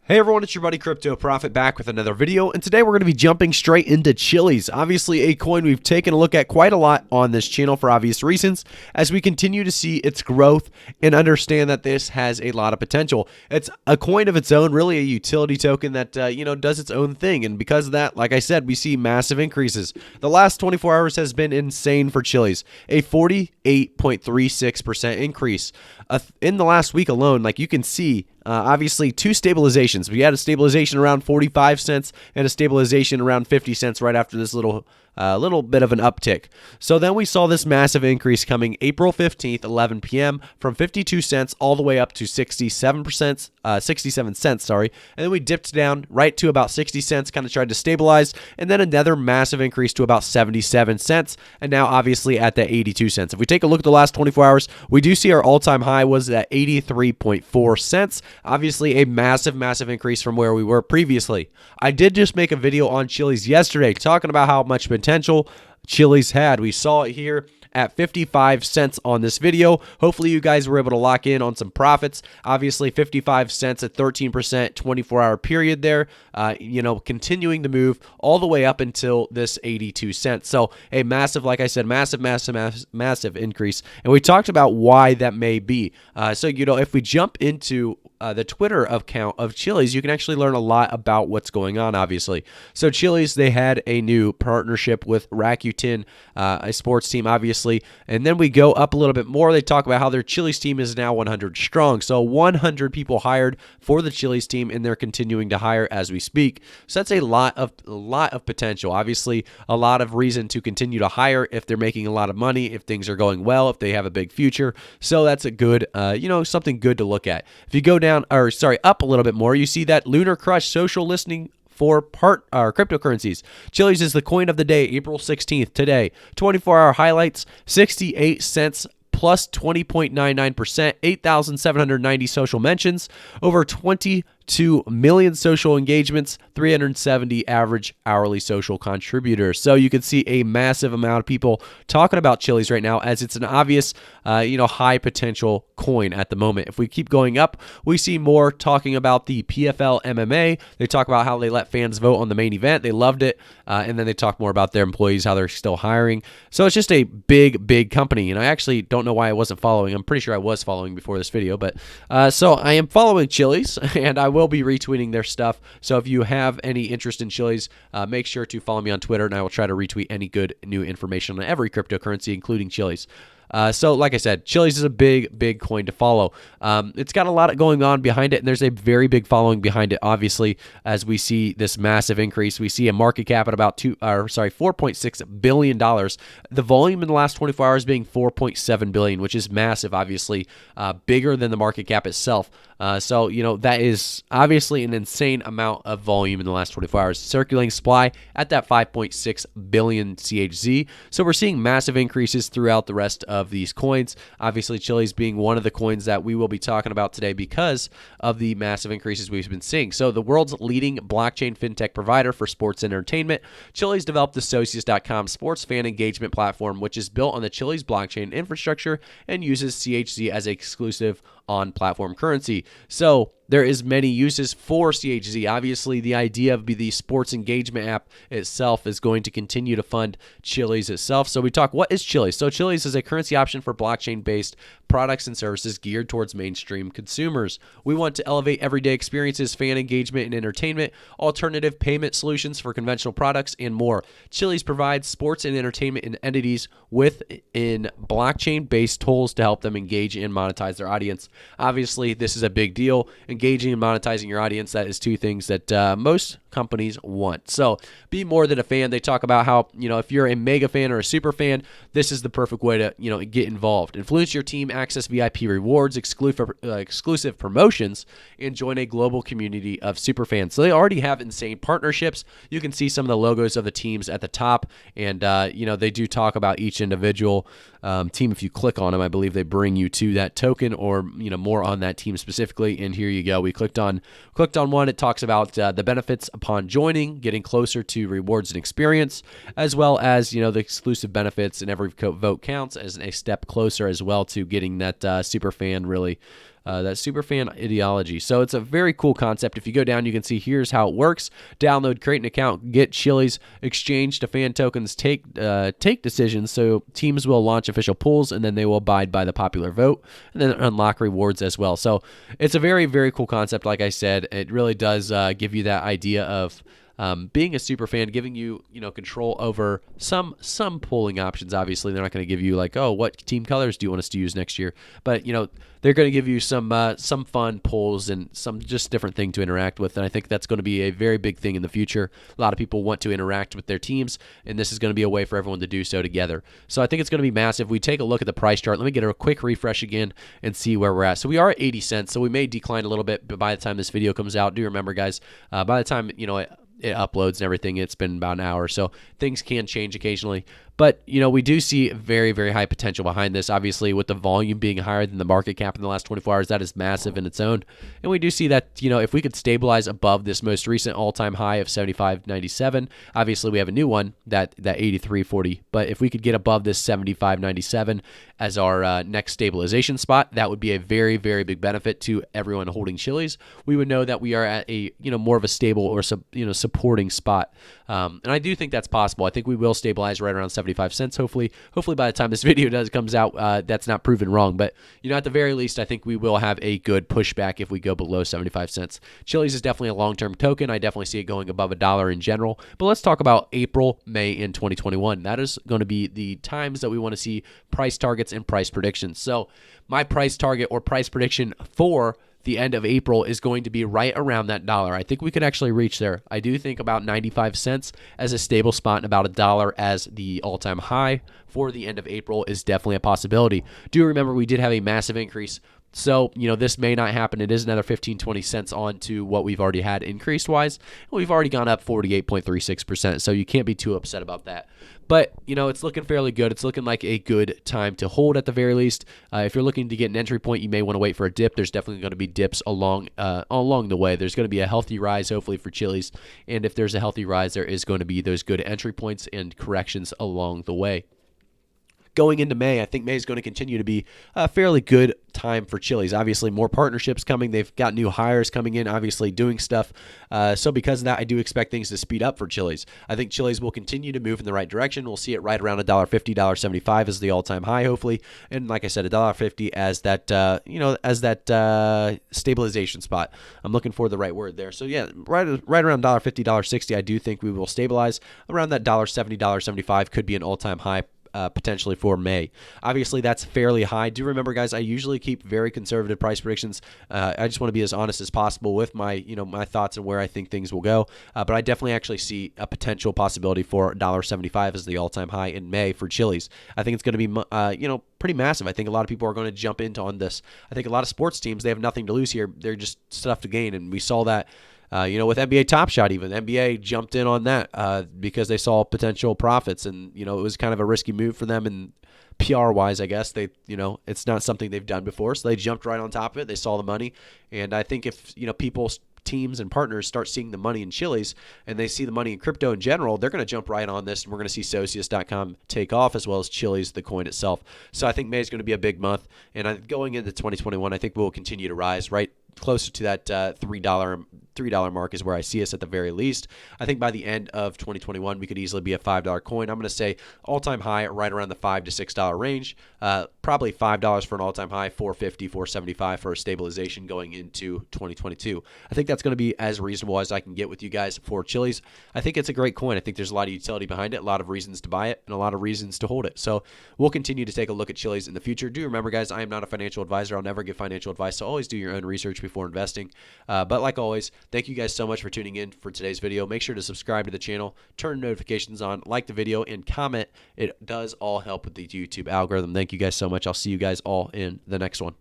Hey everyone, it's your buddy Crypto Profit back with another video, and today we're going to be jumping straight into Chiliz. Obviously a coin we've taken a look at quite a lot on this channel for obvious reasons as we continue to see its growth and understand that this has a lot of potential. It's a coin of its own, really a utility token that does its own thing, and because of that, like I said, we see massive increases. The last 24 hours has been insane for Chiliz, a 48.36% increase. In the last week alone, like you can see, obviously two stabilizations. We had a stabilization around 45 cents and a stabilization around 50 cents right after this little bit of an uptick. So then we saw this massive increase coming April 15th, 11 p.m. from 52 cents all the way up to 67 cents, sorry. And then we dipped down right to about 60 cents, kind of tried to stabilize, and then another massive increase to about 77 cents, and now obviously at the 82 cents. If we take a look at the last 24 hours, we do see our all-time high was at 83.4 cents. Obviously a massive increase from where we were previously. I did just make a video on Chiliz yesterday talking about how much potential Chiliz had. We saw it here at 55 cents on this video. Hopefully you guys were able to lock in on some profits. Obviously 55 cents at 13%, 24-hour period there, continuing to move all the way up until this 82 cents. So a massive, like I said, massive increase. And we talked about why that may be. If we jump into the Twitter account of Chiliz, you can actually learn a lot about what's going on, obviously. So Chiliz, they had a new partnership with Rakuten, a sports team, obviously. And then we go up a little bit more. They talk about how their Chiliz team is now 100 strong. So 100 people hired for the Chiliz team, and they're continuing to hire as we speak. So that's a lot of potential. Obviously, a lot of reason to continue to hire if they're making a lot of money, if things are going well, if they have a big future. So that's a good, something good to look at. If you go up a little bit more, you see that Lunar Crush social listing for cryptocurrencies. Chiliz is the coin of the day, April 16th, today. 24-hour highlights, 68 cents plus 20.99%, 8,790 social mentions, over 22 million social engagements, 370 average hourly social contributors. So you can see a massive amount of people talking about Chiliz right now as it's an obvious, high potential coin at the moment. If we keep going up, we see more talking about the PFL MMA. They talk about how they let fans vote on the main event. They loved it. And then they talk more about their employees, how they're still hiring. So it's just a big company. And I actually don't know why I wasn't following. I'm pretty sure I was following before this video, but so I am following Chiliz, and I will be retweeting their stuff. So if you have any interest in Chiliz, make sure to follow me on Twitter, and I will try to retweet any good new information on every cryptocurrency, including Chiliz. So like I said, Chiliz is a big coin to follow. It's got a lot going on behind it, and there's a very big following behind it. Obviously, as we see this massive increase, we see a market cap at about $4.6 billion. The volume in the last 24 hours being 4.7 billion, which is massive, obviously, bigger than the market cap itself. That is obviously an insane amount of volume in the last 24 hours. Circulating supply at that 5.6 billion CHZ. So we're seeing massive increases throughout the rest of these coins. Obviously, Chiliz being one of the coins that we will be talking about today because of the massive increases we've been seeing. So the world's leading blockchain fintech provider for sports and entertainment, Chiliz developed the Socios.com sports fan engagement platform, which is built on the Chiliz blockchain infrastructure and uses CHZ as an exclusive on-platform currency. So there is many uses for CHZ. Obviously, the idea of the sports engagement app itself is going to continue to fund Chiliz itself. So we talk, what is Chiliz? So Chiliz is a currency option for blockchain-based products and services geared towards mainstream consumers. We want to elevate everyday experiences, fan engagement and entertainment, alternative payment solutions for conventional products, and more. Chiliz provides sports and entertainment entities within blockchain-based tools to help them engage and monetize their audience. Obviously, this is a big deal. Engaging and monetizing your audience, that is two things that most companies want. So be more than a fan. They talk about how, if you're a mega fan or a super fan, this is the perfect way to, get involved. Influence your team, access VIP rewards, exclusive promotions, and join a global community of super fans. So they already have insane partnerships. You can see some of the logos of the teams at the top, and, they do talk about each individual team. If you click on them, I believe they bring you to that token or, more on that team specifically. And here you go. We clicked on one. It talks about the benefits upon joining, getting closer to rewards and experience, as well as, the exclusive benefits, and every vote counts as a step closer as well to getting that super fan really that superfan ideology. So it's a very cool concept. If you go down, you can see here's how it works. Download, create an account, get Chiliz, exchange to fan tokens, take decisions. So teams will launch official pools, and then they will abide by the popular vote, and then unlock rewards as well. So it's a very, very cool concept. Like I said, it really does give you that idea of being a super fan, giving you control over some polling options. Obviously, they're not going to give you like, oh, what team colors do you want us to use next year? But they're going to give you some fun polls and some just different thing to interact with. And I think that's going to be a very big thing in the future. A lot of people want to interact with their teams, and this is going to be a way for everyone to do so together. So I think it's going to be massive. We take a look at the price chart. Let me get a quick refresh again and see where we're at. So we are at 80 cents. So we may decline a little bit, but by the time this video comes out, do remember, guys, by the time it uploads and everything, it's been about an hour, so things can change occasionally. But we do see very, very high potential behind this. Obviously, with the volume being higher than the market cap in the last 24 hours, that is massive in its own. And we do see that if we could stabilize above this most recent all-time high of 75.97, obviously we have a new one that 83.40. But if we could get above this 75.97 as our next stabilization spot, that would be a very, very big benefit to everyone holding Chiliz. We would know that we are at a more of a stable or supporting spot. And I do think that's possible. I think we will stabilize right around 75 cents. Hopefully by the time this video comes out, that's not proven wrong. But at the very least, I think we will have a good pushback if we go below 75 cents. Chiliz is definitely a long-term token. I definitely see it going above $1 in general. But let's talk about April, May in 2021. That is going to be the times that we want to see price targets and price predictions. So my price target or price prediction for the end of April is going to be right around that $1. I think we could actually reach there. I do think about 95 cents as a stable spot and about $1 as the all-time high for the end of April is definitely a possibility. Do remember we did have a massive increase. So, this may not happen. It is another 15-20 cents on to what we've already had increase-wise. We've already gone up 48.36%, so you can't be too upset about that. But, it's looking fairly good. It's looking like a good time to hold at the very least. If you're looking to get an entry point, you may want to wait for a dip. There's definitely going to be dips along the way. There's going to be a healthy rise, hopefully, for Chiliz. And if there's a healthy rise, there is going to be those good entry points and corrections along the way. Going into May, I think May is going to continue to be a fairly good time for Chiliz. Obviously, more partnerships coming. They've got new hires coming in, obviously doing stuff. So because of that, I do expect things to speed up for Chiliz. I think Chiliz will continue to move in the right direction. We'll see it right around $1.50, $1.75 as the all-time high, hopefully. And like I said, $1.50 as that stabilization spot. I'm looking for the right word there. So yeah, right around $1.50, $1.60, I do think we will stabilize. Around that $1.70, $1.75 could be an all-time high. Potentially for May. Obviously, that's fairly high. Do remember, guys, I usually keep very conservative price predictions. I just want to be as honest as possible with my thoughts and where I think things will go. But I definitely actually see a potential possibility for $1.75 as the all-time high in May for Chiliz. I think it's going to be pretty massive. I think a lot of people are going to jump into on this. I think a lot of sports teams, they have nothing to lose here. They're just stuff to gain, and we saw that. With NBA Top Shot, even NBA jumped in on that because they saw potential profits, and it was kind of a risky move for them. And PR-wise, I guess it's not something they've done before, so they jumped right on top of it. They saw the money, and I think if people, teams, and partners start seeing the money in Chiliz and they see the money in crypto in general, they're going to jump right on this, and we're going to see Socius.com take off as well as Chiliz, the coin itself. So I think May is going to be a big month, and going into 2021, I think we'll continue to rise right closer to that $3 mark is where I see us at the very least. I think by the end of 2021, we could easily be a $5 coin. I'm going to say all-time high right around the $5 to $6 range. Probably $5 for an all-time high, $4.50, $4.75 for a stabilization going into 2022. I think that's going to be as reasonable as I can get with you guys for Chiliz. I think it's a great coin. I think there's a lot of utility behind it, a lot of reasons to buy it, and a lot of reasons to hold it. So we'll continue to take a look at Chiliz in the future. Do remember, guys, I am not a financial advisor. I'll never give financial advice, so always do your own research before investing. But like always, thank you guys so much for tuning in for today's video. Make sure to subscribe to the channel, turn notifications on, like the video, and comment. It does all help with the YouTube algorithm. Thank you guys so much. I'll see you guys all in the next one.